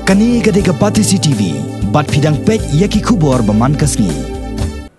Kani gadega pati CCTV, bat pidang pek yaki kubor baman kasni.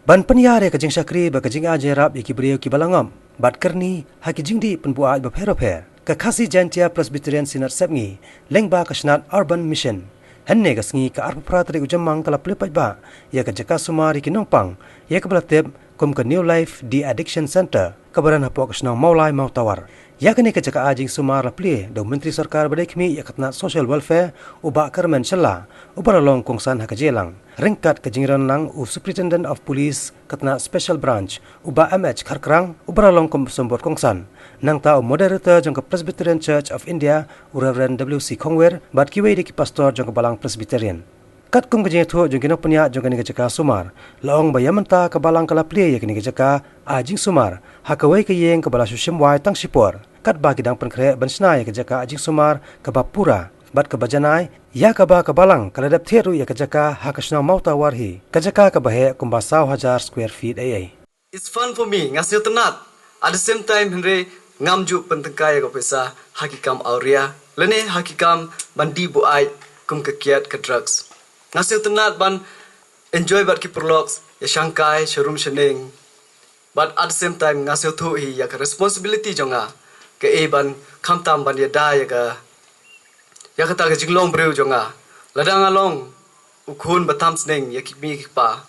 Ban penyare kajing syakri ba kajing ajerap yaki beriau ki balangam. Bat kerni haki jingdi penbuat ba pher ke khasi jantia Presbyterian Synod Sepngi lengba kasnat Urban Mission. Henne kasngi ke arpa pratri ujamang kala pelipat ba ya ke jaka sumari ki nongpang ya ke belatib kum ke New Life di Addiction Center kabaran hapok kasnang maulai mau tawar. Ya kini ke jaka ajing sumar la pli do menteri sarkar badai kmi ya katna social welfare uba kermen shalla ubara long kongsan hakajelang ringkat ke jingran lang u superintendent of police katna special branch uba MH Kharkrang ubara long kom sombor kongsan nang ta moderator jong ke Presbyterian Church of India u Reverend WC Kongwer bat kiwe di pastor jong ke balang Presbyterian. Kat kum ke jengtu jong kino penya jong ke jaka sumar laong bayamenta ke balang kala pli ya kini ke jaka ajing sumar hakawai ke yeng ke bala sushim wai tang sipor kat bagi dang penkre bensna ya ke jaka ajing sumar ke bapura bat ke bajanai ya ke ba ke balang kaladap theru ya ke jaka hakasna mauta warhi ke jaka ke bahe kumba 1,000 square feet ai. It's fun for me ngasih tenat at the same time henry ngamju pentengkai ko pesa hakikam auria lene hakikam bandi buai kum ke kiat ke drugs ngasih tenat ban enjoy bat ki perloks ya shangkai sharum sheneng but at the same time ngasih thu hi ya ke responsibility jonga ke ban khamtam ban ya da ya kata ke jinglong breu jonga ladang along ukun batam sneng ya kimi pa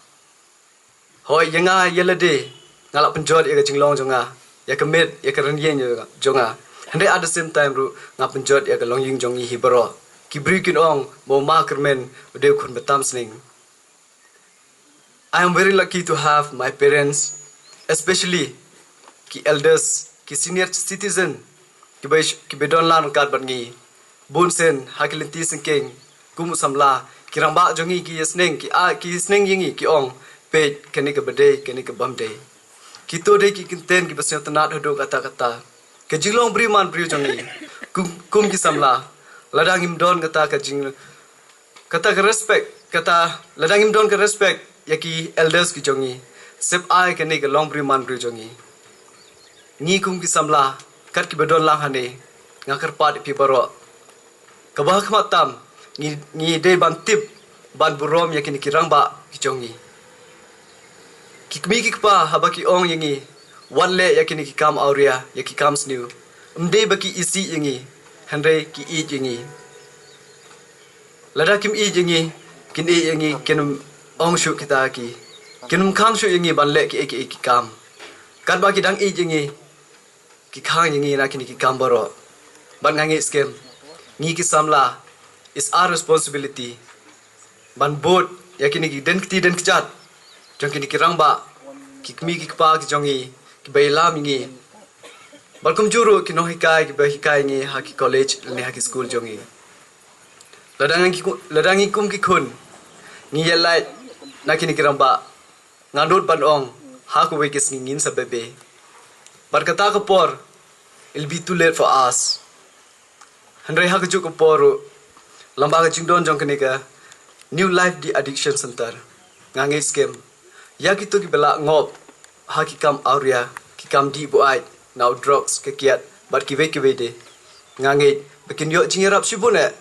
hoi yanga yelade ngalak penjot ya ke jinglong jonga ya ke met ya ke renyen jonga hande at the same time ru ngap penjot ya ke longying jongi hibro ki kin ong mo ma kermen de kun batam sneng. I am very lucky to have my parents, especially ki elders, ki senior citizen, ki bedon lan kat bangi, bun sen hakilenti sengkeng, kumu samla, ki ramba jongi ki sneng ki sneng yingi ki ong pe kene ke bede kene ke bamde. Ki to de ki kinten ki basyo tanat hodo kata-kata. Ke jilong briman briu jongi, kum ki samla. Ladang imdon kata ke jing kata ke respect kata ladang imdon ke respect yaki elders ki jongi sep ai ke ni ke long briman bri jongi ni kum ki samla kat ki bedon lang hane ngakar pat pi baro ke bah khmatam ni de ban tip ban burom yaki ni kirang ba ki jongi ki kmi ki pa habaki ong yingi wanle yaki ni ki kam auria yaki kam sniu mde baki isi yingi Henry ki i jingi. Lada kim i jingi, kin i jingi kinum ong shu kita ki. Kinum khang shu jingi ban le ki kam. Kan ba ki dang i jingi, ki khang jingi na kini ki kam baro. Ban ngangi skem, ngi ki samla is our responsibility. Ban boat ya kini ki den kjat. Jong kini ki rang ba, ki kmi ki pa ki jongi, ki bailam ngi. Balkum juru ki no hikai ki hikai ni haki college ni haki school jongi. Ladangi kum ki kun. Ni yelai nakini kiramba. Ngandut ban ong haku wekis ngin sa bebe. Bar kata ko por it'll be too late for us. Handrai haku juk ko poru. Lamba ka jingdon jong kanika New Life di Addiction Center. Ngangai scam. Ya kitu ki bela ngop haki kam auria ki kam di buai. Now drugs kekiat bat kiwe de ngangai bikin yo jingerap sibune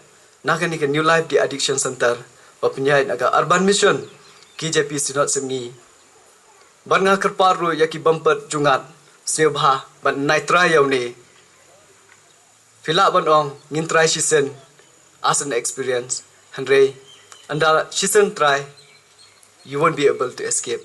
nakani ke New Life di Addiction Center penyai naga Urban Mission KJP Synod Semngi ban ngakar paru yaki bumper jungat sebha ban nitra yaune fila ban ong ngin try shisen as an experience andre anda shisen try you won't be able to escape.